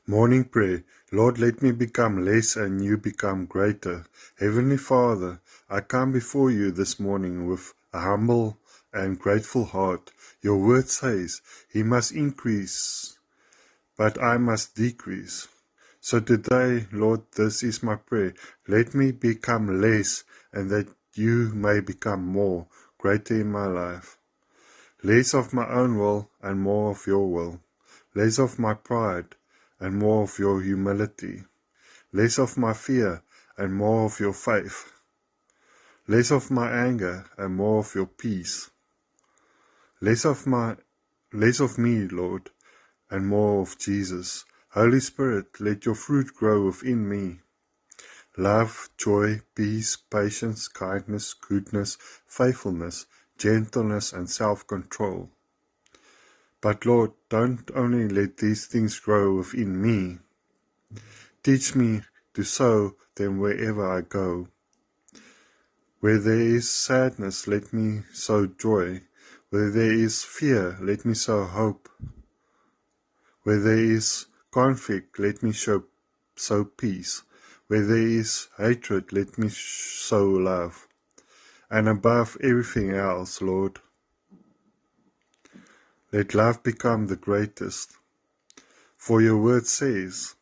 Morning prayer. Lord, let me become less and you become greater. Heavenly Father, I come before you this morning with a humble and grateful heart. Your word says, He must increase, but I must decrease. So today, Lord, this is my prayer. Let me become less and that you may become more, greater in my life. Less of my own will and more of your will. Less of my pride and more of your humility. Less of my fear and more of your faith. Less of my anger and more of your peace. Less of me, Lord, and more of Jesus. Holy Spirit, let your fruit grow within me. Love, joy, peace, patience, kindness, goodness, faithfulness, gentleness, and self-control. But Lord, don't only let these things grow within me. Teach me to sow them wherever I go. Where there is sadness, let me sow joy. Where there is fear, let me sow hope. Where there is conflict, let me sow peace. Where there is hatred, let me sow love. And above everything else, Lord, let love become the greatest. For your word says,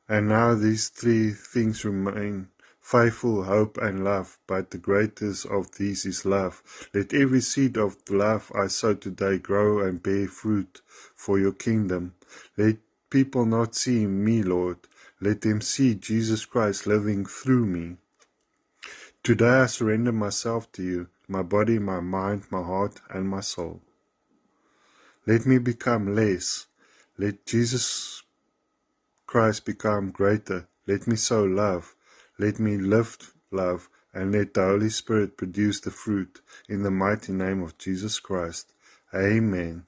and now these three things remain, faithful, hope, and love, but the greatest of these is love. Let every seed of love I sow today grow and bear fruit for your kingdom. Let people not see me, Lord. Let them see Jesus Christ living through me. Today I surrender myself to you, my body, my mind, my heart, and my soul. Let me become less. Let Jesus Christ become greater. Let me sow love. Let me live love. And let the Holy Spirit produce the fruit. In the mighty name of Jesus Christ. Amen.